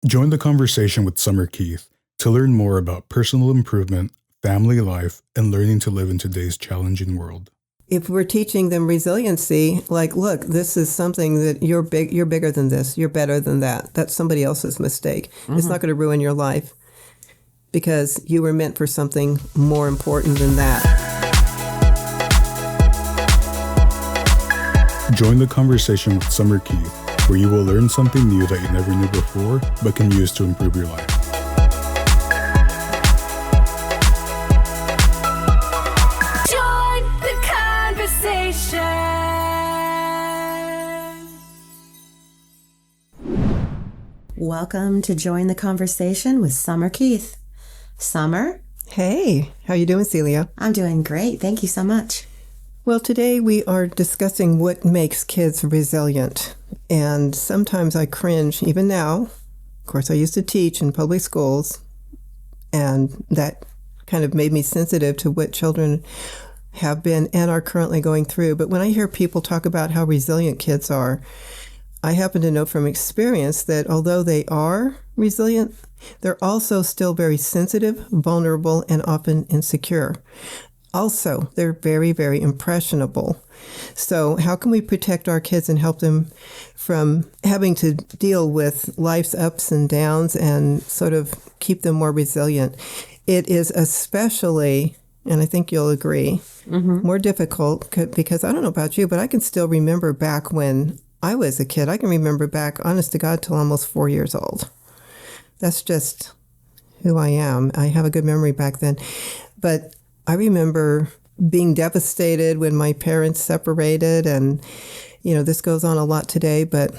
Join the conversation with Summer Keith to learn more about personal improvement, family life, and learning to live in today's challenging world. If we're teaching them resiliency, like, look, this is something that you're bigger than this. You're better than that. That's somebody else's mistake. Mm-hmm. It's not going to ruin your life because you were meant for something more important than that. Join the conversation with Summer Keith, where you will learn something new that you never knew before, but can use to improve your life. Welcome to Join the Conversation with Summer Keith. Summer? Hey, how you doing, Celia? I'm doing great. Thank you so much. Well, today we are discussing what makes kids resilient. And sometimes I cringe, even now. Of course, I used to teach in public schools, and that kind of made me sensitive to what children have been and are currently going through. But when I hear people talk about how resilient kids are, I happen to know from experience that although they are resilient, they're also still very sensitive, vulnerable, and often insecure. Also, they're very, very impressionable. So how can we protect our kids and help them from having to deal with life's ups and downs and sort of keep them more resilient? It is especially, and I think you'll agree, more difficult because I don't know about you, but I can still remember back when I was a kid. I can remember back, honest to God, till almost 4 years old. That's just who I am. I have a good memory back then. But I remember being devastated when my parents separated. And, you know, this goes on a lot today. But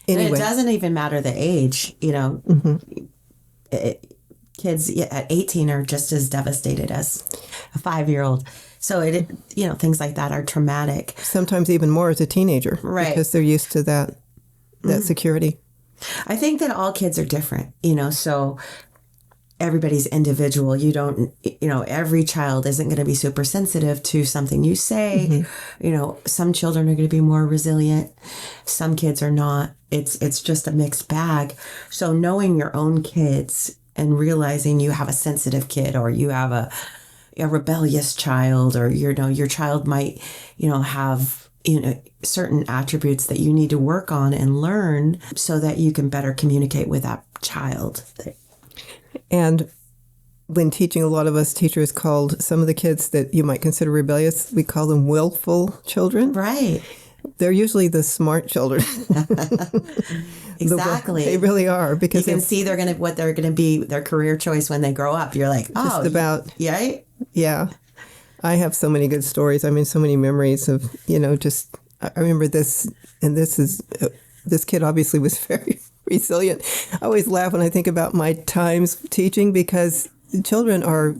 anyway. And it doesn't even matter the age. You know, kids at 18 are just as devastated as a 5-year-old. So, things like that are traumatic. Sometimes even more as a teenager. Right. Because they're used to that security. I think that all kids are different, so everybody's individual. Every child isn't going to be super sensitive to something you say. Some children are going to be more resilient. Some kids are not. It's just a mixed bag. So knowing your own kids and realizing you have a sensitive kid or you have a rebellious child, or your child might have certain attributes that you need to work on and learn so that you can better communicate with that child. And when teaching, a lot of us teachers called some of the kids that you might consider rebellious, we call them willful children. Right. They're usually the smart children. Exactly. They really are, because you can see what they're gonna be, their career choice when they grow up. You're like, just about. Yeah. Yeah. I have so many good stories. I mean, so many memories of, I remember this, and this kid obviously was very resilient. I always laugh when I think about my times teaching, because children are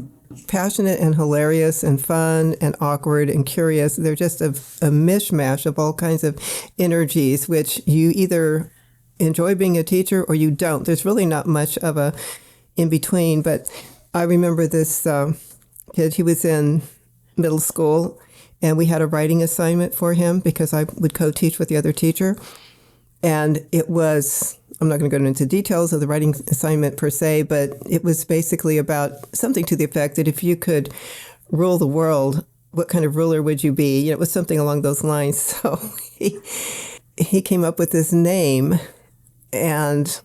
passionate and hilarious and fun and awkward and curious. They're just a mishmash of all kinds of energies, which you either enjoy being a teacher or you don't. There's really not much of a in between. But I remember this kid. He was in middle school, and we had a writing assignment for him because I would co-teach with the other teacher. And it was, I'm not going to go into details of the writing assignment per se, but it was basically about something to the effect that if you could rule the world, what kind of ruler would you be? It was something along those lines. So he came up with this name, and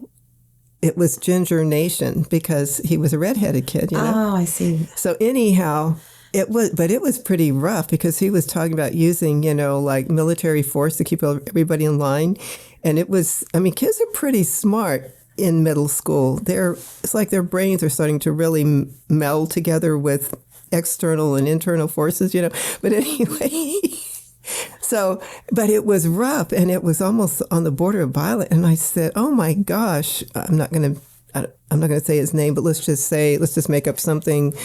it was Ginger Nation because he was a redheaded kid. Oh, I see. So anyhow, it was pretty rough because he was talking about using, like military force to keep everybody in line. And kids are pretty smart in middle school. It's like their brains are starting to really meld together with external and internal forces, But anyway, but it was rough, and it was almost on the border of violent. And I said, oh my gosh, I'm not going to say his name, but let's just make up something,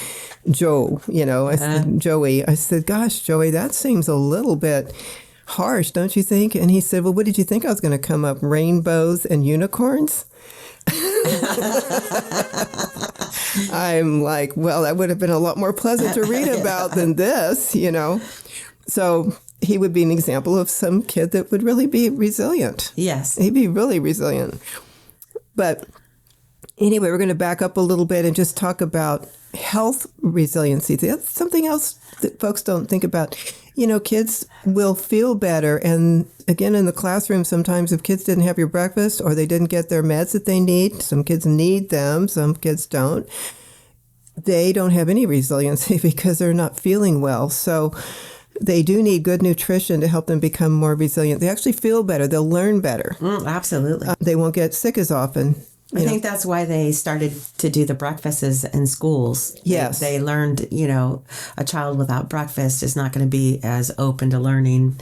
Joe, I said, Joey. I said, gosh, Joey, that seems a little bit harsh, don't you think? And he said, well, what did you think I was going to come up? Rainbows and unicorns? I'm like, well, that would have been a lot more pleasant to read about than this, So he would be an example of some kid that would really be resilient. Yes. He'd be really resilient. But anyway, we're going to back up a little bit and just talk about health resiliency. That's something else that folks don't think about. Kids will feel better. And again, in the classroom, sometimes if kids didn't have your breakfast or they didn't get their meds that they need, some kids need them, some kids don't. They don't have any resiliency because they're not feeling well. So they do need good nutrition to help them become more resilient. They actually feel better. They'll learn better. Absolutely. They won't get sick as often. I think that's why they started to do the breakfasts in schools. Yes. They learned, a child without breakfast is not going to be as open to learning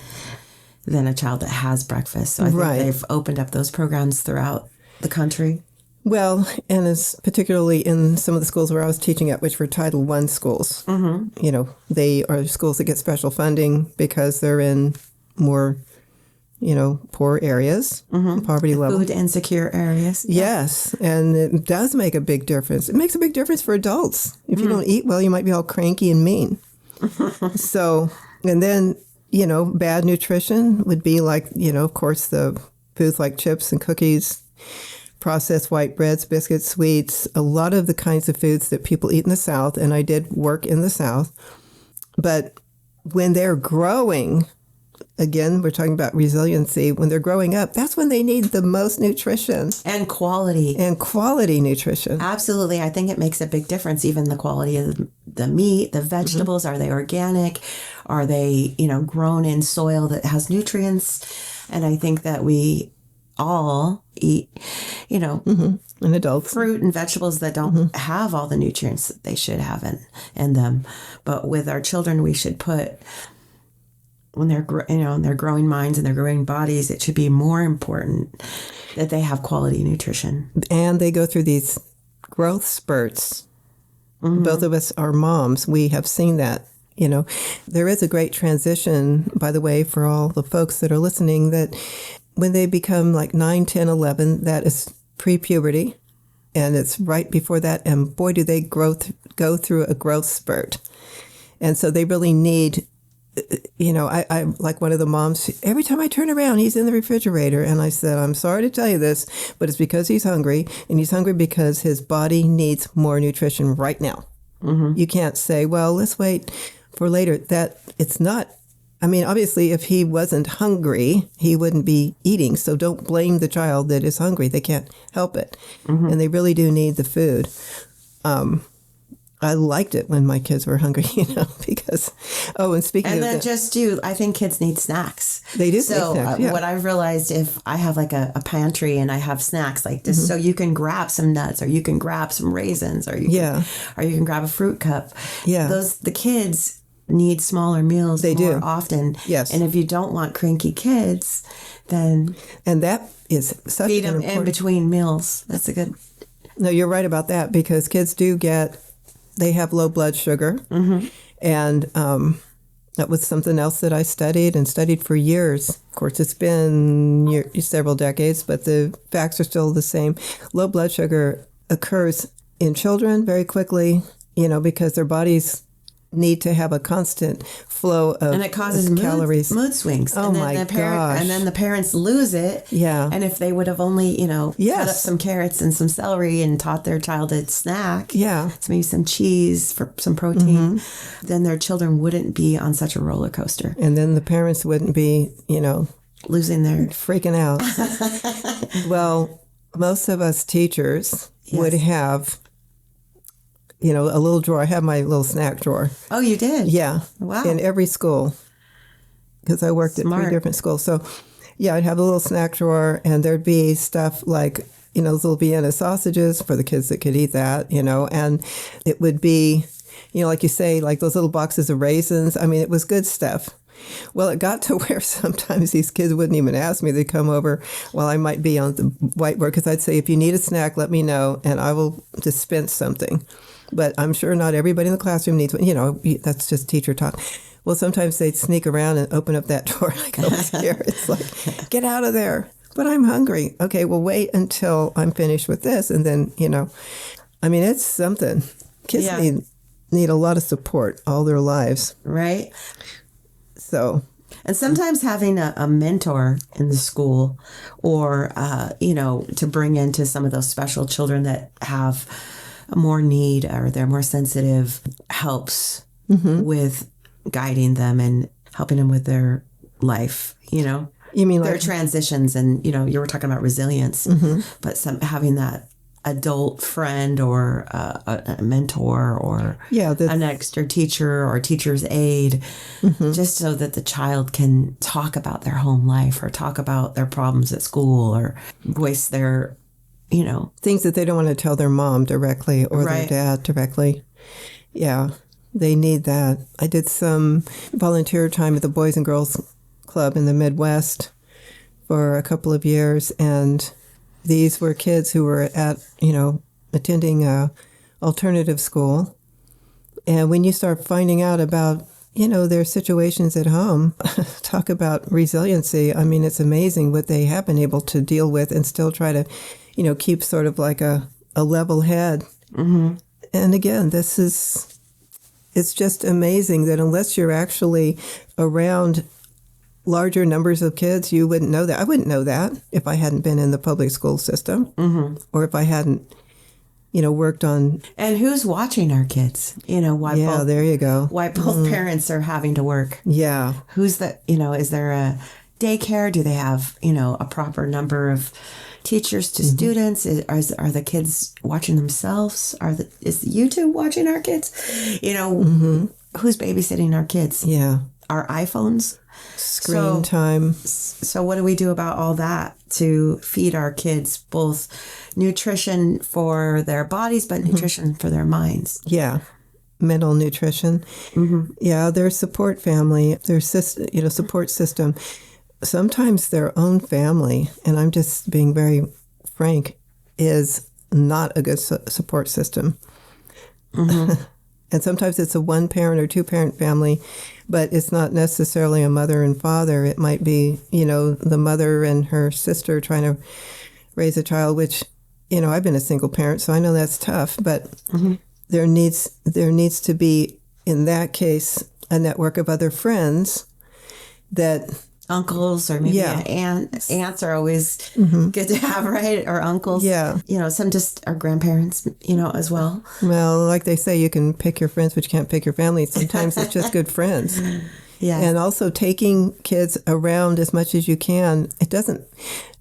than a child that has breakfast. So I think they've opened up those programs throughout the country. Well, and as particularly in some of the schools where I was teaching at, which were Title I schools, they are schools that get special funding because they're in more poor areas, poverty level. Food insecure areas. Yes, and it does make a big difference. It makes a big difference for adults. If you don't eat well, you might be all cranky and mean. So, and then, bad nutrition would be like, of course, the foods like chips and cookies, processed white breads, biscuits, sweets, a lot of the kinds of foods that people eat in the South, and I did work in the South. But when they're growing, again, we're talking about resiliency. When they're growing up, that's when they need the most nutrition. And quality. And quality nutrition. Absolutely. I think it makes a big difference, even the quality of the meat, the vegetables. Are they organic? Are they, grown in soil that has nutrients? And I think that we all eat, and adults, fruit and vegetables that don't have all the nutrients that they should have in them. But with our children, we should put... when they're, in their growing minds and their growing bodies, it should be more important that they have quality nutrition. And they go through these growth spurts. Both of us are moms. We have seen that. There is a great transition, by the way, for all the folks that are listening, that when they become like 9, 10, 11, that is pre-puberty. And it's right before that. And boy, do they go through a growth spurt. And so they really need... I like one of the moms, every time I turn around, he's in the refrigerator. And I said, I'm sorry to tell you this, but it's because he's hungry. And he's hungry because his body needs more nutrition right now. You can't say, well, let's wait for later. That it's not. I mean, obviously, if he wasn't hungry, he wouldn't be eating. So don't blame the child that is hungry. They can't help it. And they really do need the food. I liked it when my kids were hungry, because, and speaking of that, I think kids need snacks. They do. So snacks, yeah. What I've realized, if I have like a pantry and I have snacks like this, so you can grab some nuts or you can grab some raisins or you can grab a fruit cup. Yeah. The kids need smaller meals more often. Yes. And if you don't want cranky kids, then... And that is such feed an them important... in between meals. That's a good... No, you're right about that, because kids they have low blood sugar. And that was something else that I studied for years. Of course, it's been several decades, but the facts are still the same. Low blood sugar occurs in children very quickly, because their bodies need to have a constant flow of and it causes calories. Mood swings. Oh, my gosh. And then the parents lose it. Yeah. And if they would have only, cut up some carrots and some celery and taught their child a snack, so maybe some cheese for some protein, then their children wouldn't be on such a roller coaster. And then the parents wouldn't be, losing their... freaking out. Well, most of us teachers would have... a little drawer. I have my little snack drawer. Oh, you did? Yeah. Wow. In every school, because I worked at 3 different schools. So, I'd have a little snack drawer, and there'd be stuff like, those little Vienna sausages for the kids that could eat that, and it would be, like you say, like those little boxes of raisins. I mean, it was good stuff. Well, it got to where sometimes these kids wouldn't even ask me. They'd come over while I might be on the whiteboard, because I'd say, if you need a snack, let me know, and I will dispense something. But I'm sure not everybody in the classroom needs one. That's just teacher talk. Well, sometimes they'd sneak around and open up that door like I was here. It's like, get out of there. But I'm hungry. Okay, well, wait until I'm finished with this. And then, it's something. Kids need a lot of support all their lives. Right. So. And sometimes having a mentor in the school or, to bring into some of those special children that have more need or they're more sensitive helps with guiding them and helping them with their life, You mean their like transitions and, you were talking about resilience, but having that adult friend or a mentor or an extra teacher or teacher's aide, just so that the child can talk about their home life or talk about their problems at school or voice their, things that they don't want to tell their mom directly or Right. their dad directly. Yeah, they need that. I did some volunteer time at the Boys and Girls Club in the Midwest for a couple of years, and these were kids who were attending a alternative school. And when you start finding out about, their situations at home, talk about resiliency. I mean, it's amazing what they have been able to deal with and still try to, keep sort of like a level head. And again, it's just amazing that unless you're actually around larger numbers of kids, you wouldn't know that. I wouldn't know that if I hadn't been in the public school system or if I hadn't, worked on. And who's watching our kids? Why there you go. Why both parents are having to work. Yeah. Who's the, is there a daycare? Do they have, a proper number of teachers to students? Are the kids watching themselves? Is YouTube watching our kids? Who's babysitting our kids? Yeah. Our iPhones? Screen time. So what do we do about all that to feed our kids both nutrition for their bodies, but nutrition for their minds? Yeah. Mental nutrition. Yeah. Their support family, their support system. Sometimes their own family, and I'm just being very frank, is not a good support system. And sometimes it's a one-parent or two-parent family, but it's not necessarily a mother and father. It might be, the mother and her sister trying to raise a child, which, I've been a single parent, so I know that's tough. But there needs to be, in that case, a network of other friends that... Uncles or maybe aunts are always good to have, right? Or uncles. Yeah. Some just are grandparents, as well. Well, like they say, you can pick your friends, but you can't pick your family. Sometimes it's just good friends. Yeah. And also taking kids around as much as you can. It doesn't,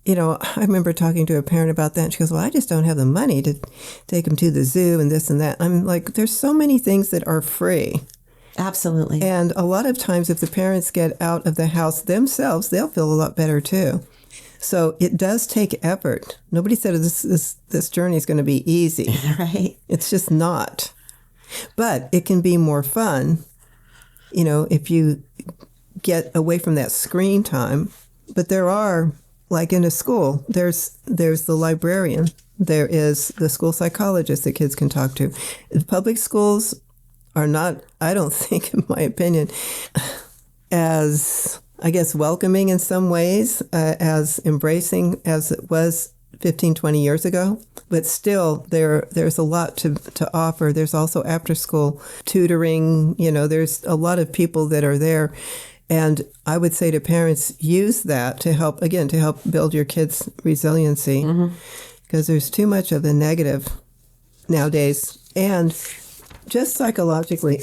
I remember talking to a parent about that. And she goes, well, I just don't have the money to take them to the zoo and this and that. I'm like, there's so many things that are free. Absolutely. And a lot of times if the parents get out of the house themselves, they'll feel a lot better too. So it does take effort. Nobody said this journey is going to be easy. Right. It's just not. But it can be more fun, if you get away from that screen time. But there are, like in a school, there's the librarian. There is the school psychologist that kids can talk to. Public schools are not, I don't think, in my opinion, as, I guess, welcoming in some ways, as embracing as it was 15, 20 years ago. But still, there's a lot to offer. There's also after-school tutoring. There's a lot of people that are there. And I would say to parents, use that to help build your kids' resiliency. Because there's too much of the negative nowadays. And just psychologically,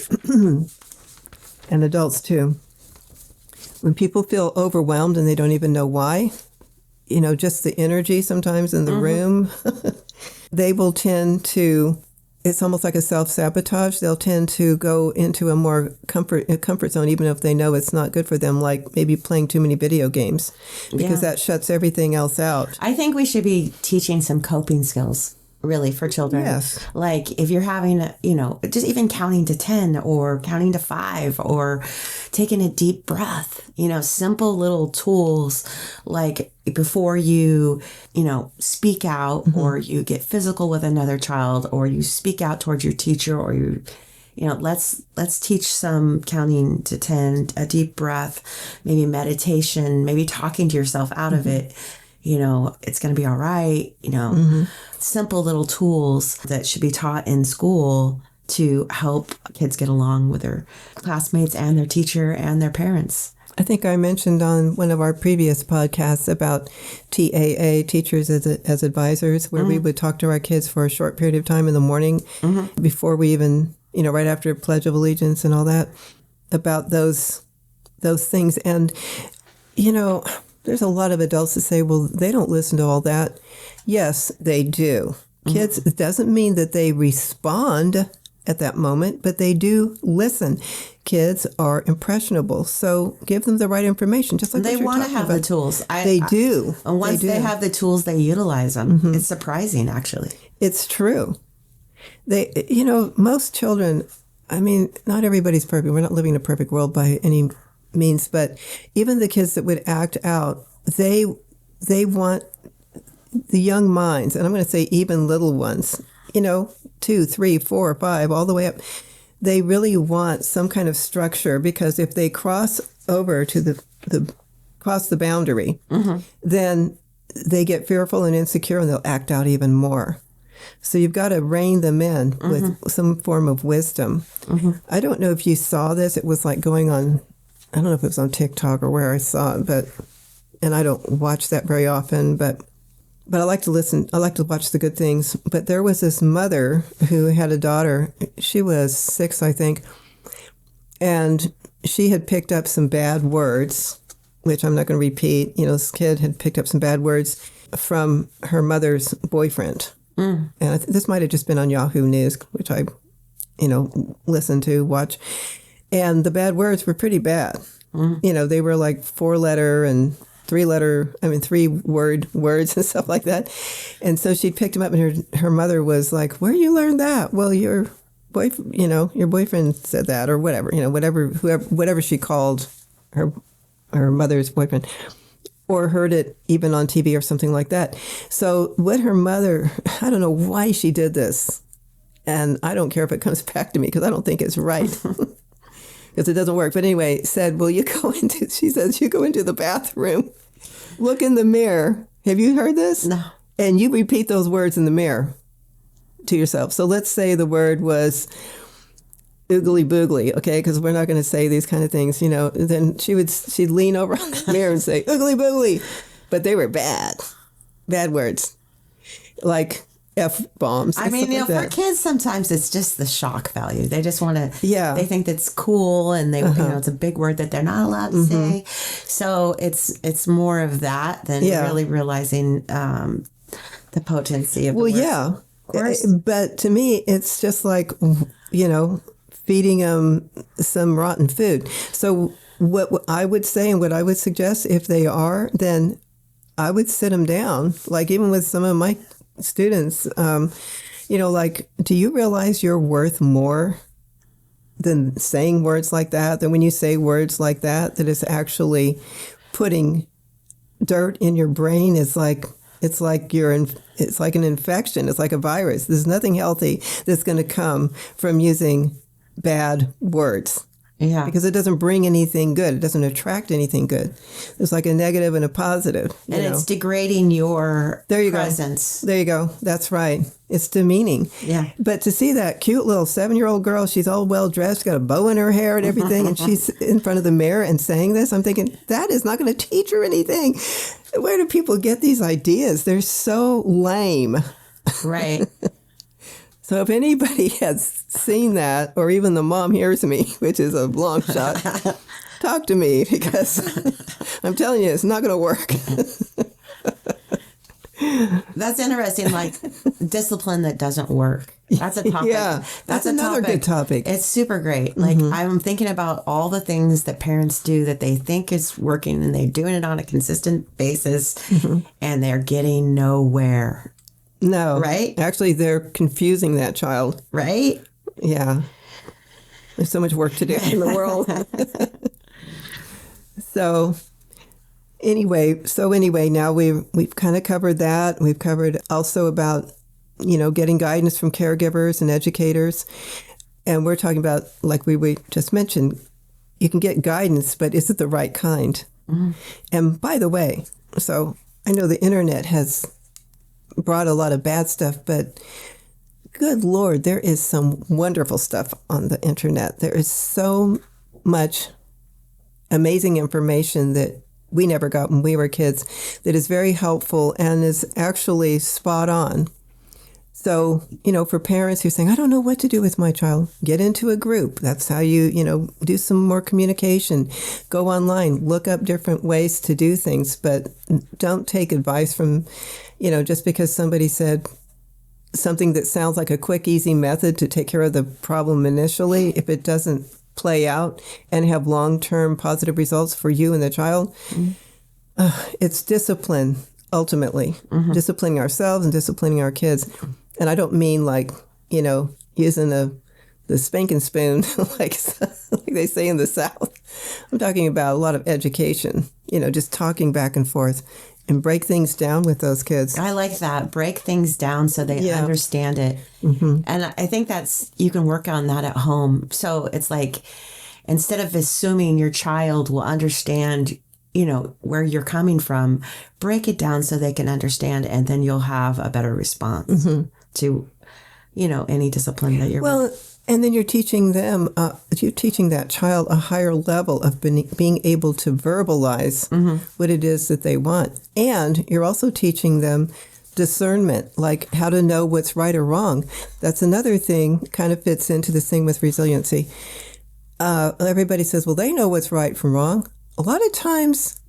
and adults too, when people feel overwhelmed and they don't even know why, just the energy sometimes in the room, they will tend to, it's almost like a self-sabotage. They'll tend to go into a more comfort zone, even if they know it's not good for them, like maybe playing too many video games, because that shuts everything else out. I think we should be teaching some coping skills. Really, for children. Yes. Like if you're having, just even counting to 10 or counting to 5 or taking a deep breath, simple little tools like before you, speak out or you get physical with another child or you speak out towards your teacher or let's teach some counting to 10, a deep breath, maybe meditation, maybe talking to yourself out of it. It's going to be all right, simple little tools that should be taught in school to help kids get along with their classmates and their teacher and their parents. I think I mentioned on one of our previous podcasts about TAA, teachers as advisors, where we would talk to our kids for a short period of time in the morning before we even, right after Pledge of Allegiance and all that, about those things. And, there's a lot of adults that say, well, they don't listen to all that. Yes, they do. Kids, it doesn't mean that they respond at that moment, but they do listen. Kids are impressionable, so give them the right information. Just like they want to have the tools. They do. And once they have the tools, they utilize them. It's surprising, actually. It's true. They, most children. I mean, not everybody's perfect. We're not living in a perfect world by any means, but even the kids that would act out, they want the young minds, and I'm going to say even little ones, 2, 3, 4, 5, all the way up. They really want some kind of structure, because if they cross over to cross the boundary, then they get fearful and insecure, and they'll act out even more. So you've got to rein them in with some form of wisdom. I don't know if you saw this. It was like going on, I don't know if it was on TikTok or where I saw it, and I don't watch that very often, but I like to listen. I like to watch the good things. But there was this mother who had a daughter. She was 6, I think. And she had picked up some bad words, which I'm not going to repeat. This kid had picked up some bad words from her mother's boyfriend. And this might have just been on Yahoo News, which I, listen to, watch. And the bad words were pretty bad. They were like 4-letter and 3-word words and stuff like that. And so she picked him up, and her mother was like, "Where you learn that?" "Well, your boyfriend said that," or whatever, whatever she called her mother's boyfriend, or heard it even on TV or something like that. So what her mother, I don't know why she did this, and I don't care if it comes back to me, because I don't think it's right. Because it doesn't work. But anyway, said, well, she says, you go into the bathroom, look in the mirror. Have you heard this? No. And you repeat those words in the mirror to yourself. So let's say the word was oogly boogly, okay? Because we're not going to say these kind of things, Then she'd lean over on the mirror and say, oogly boogly. But they were bad words. Like F-bombs. I mean, for kids, sometimes it's just the shock value. They just want to, they think that's cool, and they, it's a big word that they're not allowed to say. So it's more of that than really realizing the potency of the word. Yeah. Of course. But to me, it's just like, feeding them some rotten food. So what I would say and what I would suggest, if they are, then I would sit them down, like even with some of my students, like, do you realize you're worth more than saying words like that? That when you say words like that is actually putting dirt in your brain. It's like an infection. It's like a virus. There's nothing healthy that's going to come from using bad words. Yeah. Because it doesn't bring anything good. It doesn't attract anything good. There's like a negative and a positive. And it's degrading your Go. presence. There you go. That's right. It's demeaning. Yeah. But to see that cute little 7-year-old girl, she's all well dressed, got a bow in her hair and everything, and she's in front of the mirror and saying this, I'm thinking, that is not going to teach her anything. Where do people get these ideas? They're so lame. Right. So if anybody has seen that, or even the mom hears me, which is a long shot, talk to me, because I'm telling you, it's not going to work. That's interesting, like discipline that doesn't work. That's a topic. Yeah, that's another good topic. It's super great. Like I'm thinking about all the things that parents do that they think is working, and they're doing it on a consistent basis, and they're getting nowhere. No. Right? Actually, they're confusing that child. Right? Yeah. There's so much work to do in the world. So anyway, now we've kind of covered that. We've covered also about, getting guidance from caregivers and educators. And we're talking about, like we just mentioned, you can get guidance, but is it the right kind? And by the way, so I know the internet has brought a lot of bad stuff, but good Lord, there is some wonderful stuff on the internet. There is so much amazing information that we never got when we were kids that is very helpful and is actually spot on. So, for parents who are saying, I don't know what to do with my child, get into a group. That's how you, do some more communication. Go online, look up different ways to do things, but don't take advice from, just because somebody said something that sounds like a quick, easy method to take care of the problem initially. If it doesn't play out and have long-term positive results for you and the child, it's discipline, ultimately. Disciplining ourselves and disciplining our kids. And I don't mean like, using the spanking spoon, like they say in the South. I'm talking about a lot of education, just talking back and forth and break things down with those kids. I like that. Break things down so they understand it. And I think you can work on that at home. So it's like, instead of assuming your child will understand, where you're coming from, break it down so they can understand, and then you'll have a better response to, any discipline that you're and then you're teaching them, you're teaching that child a higher level of being able to verbalize what it is that they want. And you're also teaching them discernment, like how to know what's right or wrong. That's another thing, kind of fits into this thing with resiliency. Everybody says, well, they know what's right from wrong. A lot of times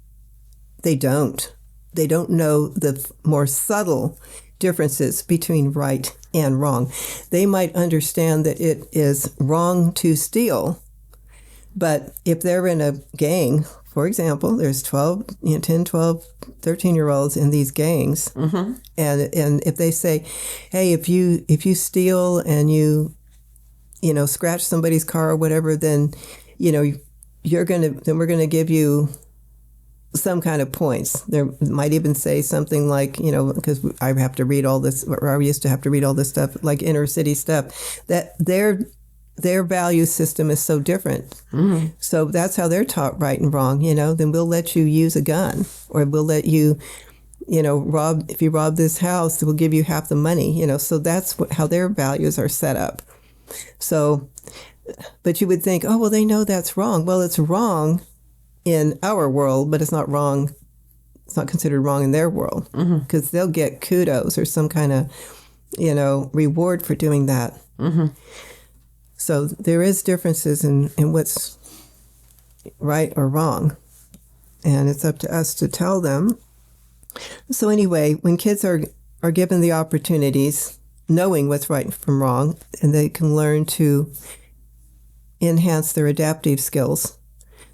they don't. They don't know the more subtle differences between right and wrong. They might understand that it is wrong to steal, but if they're in a gang, for example, there's 10, 12, 13-year-olds in these gangs, and if they say, hey, if you steal and you scratch somebody's car or whatever, then we're gonna give you some kind of points. There might even say something like, because I have to read all this, or I used to have to read all this stuff, like inner city stuff, that their value system is so different. So that's how they're taught right and wrong. Then we'll let you use a gun, or we'll let you, if you rob this house, we'll give you half the money. So that's how their values are set up. So, but you would think, oh, well, they know that's wrong. Well, it's wrong in our world, but it's not wrong. It's not considered wrong in their world, because they'll get kudos or some kind of, reward for doing that. So there is differences in what's right or wrong, and it's up to us to tell them. So anyway, when kids are given the opportunities, knowing what's right from wrong, and they can learn to enhance their adaptive skills.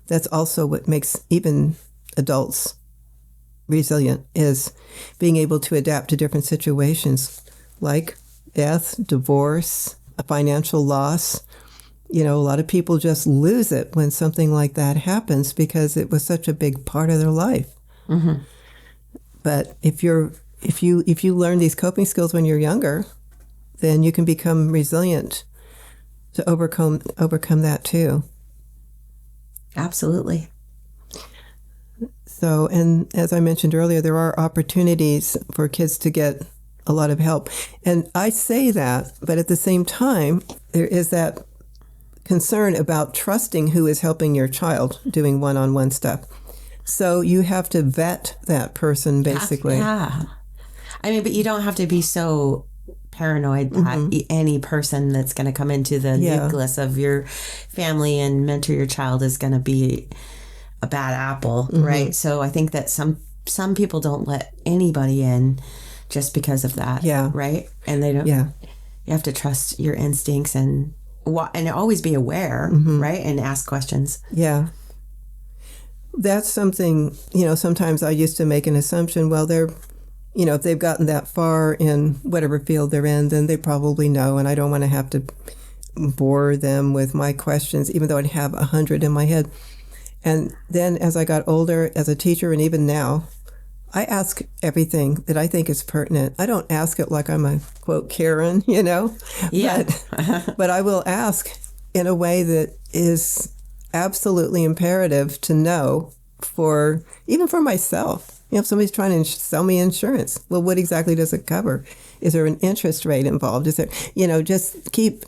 That's also what makes even adults resilient, is being able to adapt to different situations like death, divorce, a financial loss. A lot of people just lose it when something like that happens because it was such a big part of their life. But if you learn these coping skills when you're younger, then you can become resilient to overcome that too. Absolutely. So, and as I mentioned earlier, there are opportunities for kids to get a lot of help. And I say that, but at the same time, there is that concern about trusting who is helping your child doing one-on-one stuff. So you have to vet that person, basically. Yeah. But you don't have to be so paranoid that any person that's going to come into the nucleus of your family and mentor your child is going to be a bad apple, right? So I think that some people don't let anybody in just because of that, right? And they don't. Yeah, you have to trust your instincts and always be aware, right? And ask questions. Yeah, that's something. Sometimes I used to make an assumption. Well, they're if they've gotten that far in whatever field they're in, then they probably know, and I don't want to have to bore them with my questions, even though I'd have 100 in my head. And then as I got older as a teacher, and even now, I ask everything that I think is pertinent. I don't ask it like I'm a, quote, Karen, Yeah. But I will ask in a way that is absolutely imperative to know even for myself. If somebody's trying to sell me insurance, well, what exactly does it cover? Is there an interest rate involved? Is there, just keep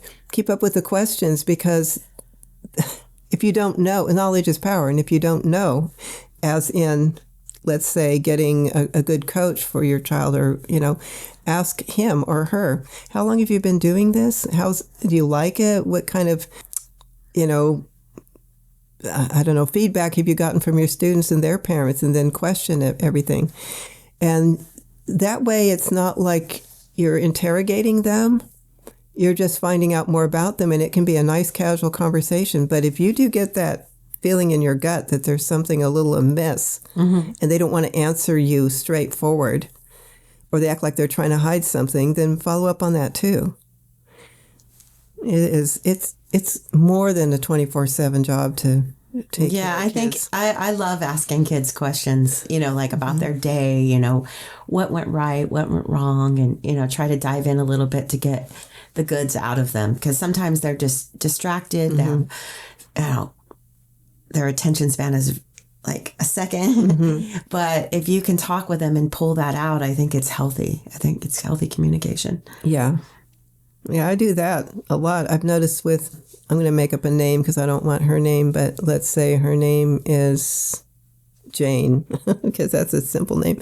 up with the questions, because if you don't know, knowledge is power. And if you don't know, as in, let's say, getting a good coach for your child, or, ask him or her, how long have you been doing this? Do you like it? What kind of, I don't know, feedback have you gotten from your students and their parents? And then question everything. And that way it's not like you're interrogating them. You're just finding out more about them, and it can be a nice casual conversation. But if you do get that feeling in your gut that there's something a little amiss, and they don't want to answer you straightforward, or they act like they're trying to hide something, then follow up on that too. It's more than a 24/7 job to take care of I think kids. I love asking kids questions, like about their day, what went right, what went wrong, and, try to dive in a little bit to get the goods out of them. Because sometimes they're just distracted. Their attention span is like a second. But if you can talk with them and pull that out, I think it's healthy. I think it's healthy communication. Yeah. Yeah, I do that a lot. I've noticed I'm going to make up a name because I don't want her name, but let's say her name is Jane, because that's a simple name.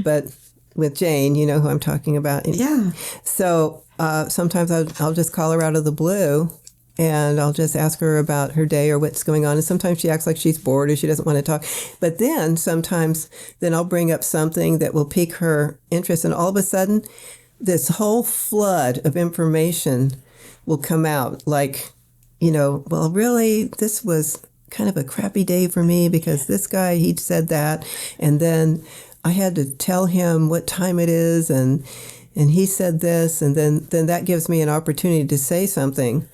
But with Jane, you know who I'm talking about. Yeah. So sometimes I'll just call her out of the blue, and I'll just ask her about her day or what's going on. And sometimes she acts like she's bored or she doesn't want to talk. But then sometimes I'll bring up something that will pique her interest. And all of a sudden, this whole flood of information will come out. Like, well, really, this was kind of a crappy day for me because this guy, he said that. And then I had to tell him what time it is. And he said this. And then that gives me an opportunity to say something.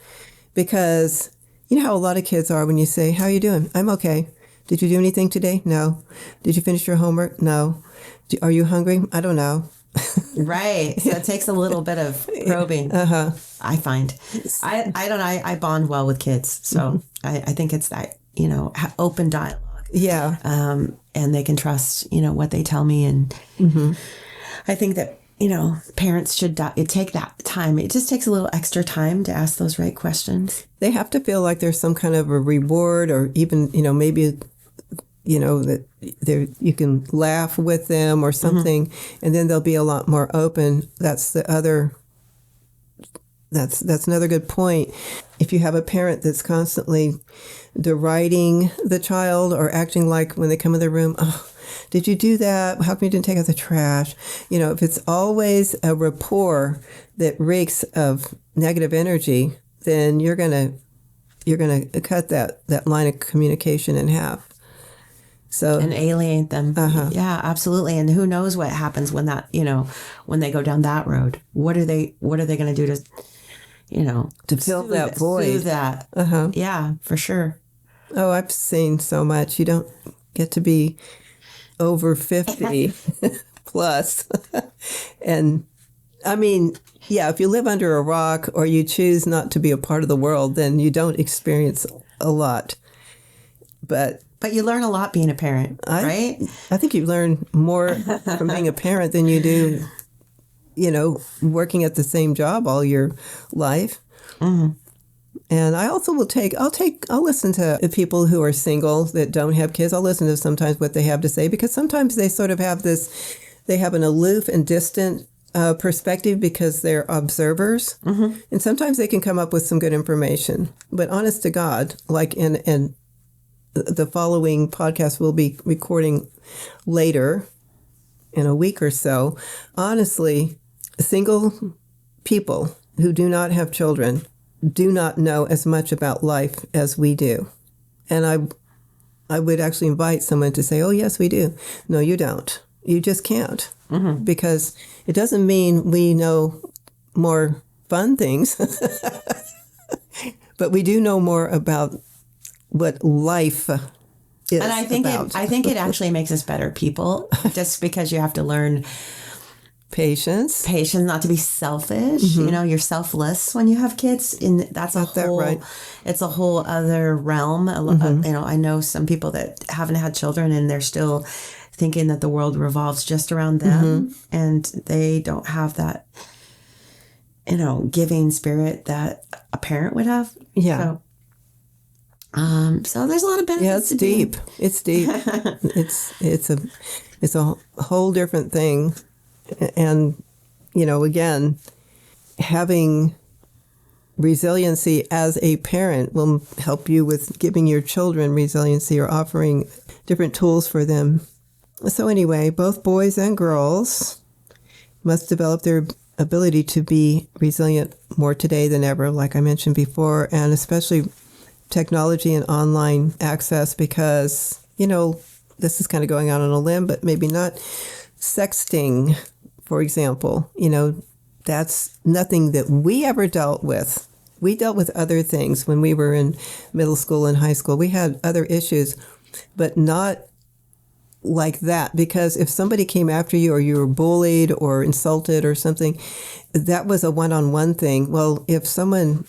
Because you know how a lot of kids are when you say, how are you doing? I'm okay. Did you do anything today? No. Did you finish your homework? No. Are you hungry? I don't know. Right. So it takes a little bit of probing. I find. I bond well with kids. So I think it's that, open dialogue. Yeah. And they can trust, what they tell me. And I think that, parents should take that time. It just takes a little extra time to ask those right questions. They have to feel like there's some kind of a reward, or even, maybe, that you can laugh with them or something, and then they'll be a lot more open. That's another good point. If you have a parent that's constantly deriding the child or acting like when they come in the room, oh, did you do that? How come you didn't take out the trash? If it's always a rapport that reeks of negative energy, then you're gonna cut that line of communication in half. So and alienate them. Yeah, absolutely. And who knows what happens when that, when they go down that road? What are they going to do to fill that void? Soothe that. Yeah, for sure. Oh, I've seen so much. You don't get to be over 50 plus. And I mean, yeah, if you live under a rock or you choose not to be a part of the world, then you don't experience a lot. But you learn a lot being a parent, right? I think you learn more from being a parent than you do, working at the same job all your life. And I also I'll listen to people who are single that don't have kids. I'll listen to sometimes what they have to say, because sometimes they sort of have they have an aloof and distant perspective because they're observers. And sometimes they can come up with some good information. But honest to God, like in the following podcast we'll be recording later in a week or so, honestly, single people who do not have children do not know as much about life as we do. And I would actually invite someone to say, oh, yes, we do. No, you don't. You just can't. Because it doesn't mean we know more fun things, but we do know more about what life is. And I think it actually makes us better people, just because you have to learn patience, not to be selfish. You're selfless when you have kids, and that's it's a whole other realm. I know some people that haven't had children and they're still thinking that the world revolves just around them, and they don't have that, giving spirit that a parent would have. Yeah. So So there's a lot of benefits. Yeah, it's to being- deep. It's deep. it's a whole different thing. And, again, having resiliency as a parent will help you with giving your children resiliency or offering different tools for them. So anyway, both boys and girls must develop their ability to be resilient more today than ever, like I mentioned before, and especially technology and online access because, this is kind of going out on a limb, but maybe not. Sexting, for example, that's nothing that we ever dealt with. We dealt with other things when we were in middle school and high school. We had other issues, but not like that, because if somebody came after you or you were bullied or insulted or something, that was a one-on-one thing. Well, if someone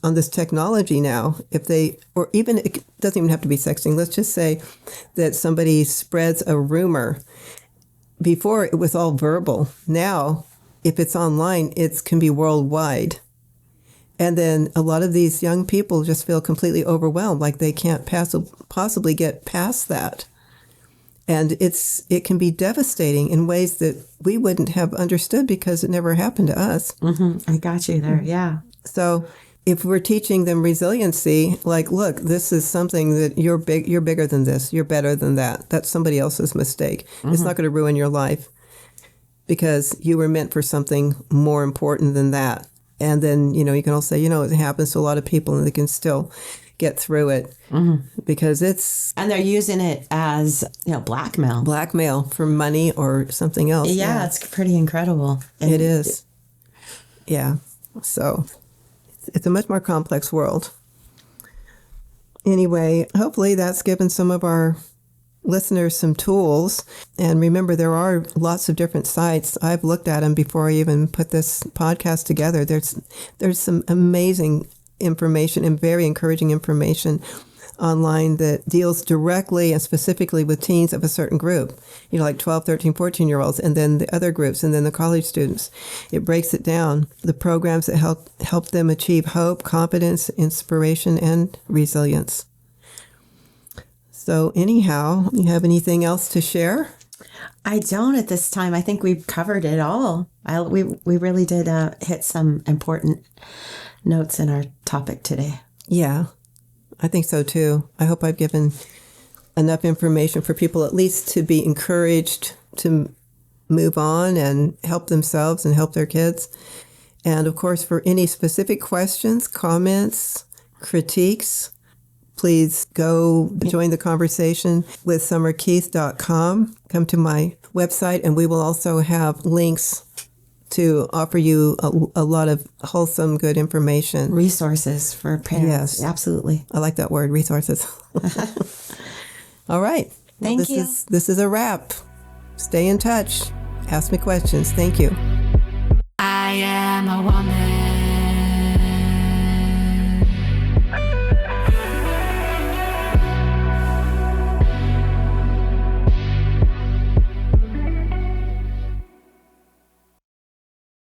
on this technology now, or even, it doesn't even have to be sexting, let's just say that somebody spreads a rumor. Before, it was all verbal. Now, if it's online, it can be worldwide. And then a lot of these young people just feel completely overwhelmed, like they can't possibly get past that. And it can be devastating in ways that we wouldn't have understood because it never happened to us. Mm-hmm. I got you there, yeah. So if we're teaching them resiliency, like, look, this is something that you're bigger than this, you're better than that. That's somebody else's mistake. Mm-hmm. It's not going to ruin your life because you were meant for something more important than that. And then, you can also say, it happens to a lot of people and they can still get through it because it's... And they're using it as, blackmail. Blackmail for money or something else. Yeah, it's pretty incredible. And it is. Yeah. So it's a much more complex world. Anyway, hopefully that's given some of our listeners some tools. And remember, there are lots of different sites. I've looked at them before I even put this podcast together. There's some amazing information and very encouraging information online that deals directly and specifically with teens of a certain group, like 12, 13, 14-year-olds, and then the other groups, and then the college students. It breaks it down, the programs that help them achieve hope, confidence, inspiration, and resilience. So anyhow, you have anything else to share? I don't at this time. I think we've covered it all. We really did hit some important notes in our topic today. Yeah, I think so too. I hope I've given enough information for people at least to be encouraged to move on and help themselves and help their kids. And of course, for any specific questions, comments, critiques, please go join the conversation with summerkeith.com. Come to my website, and we will also have links to offer you a lot of wholesome, good information. Resources for parents. Yes. Absolutely. I like that word, resources. All right. Thank you. This is a wrap. Stay in touch. Ask me questions. Thank you.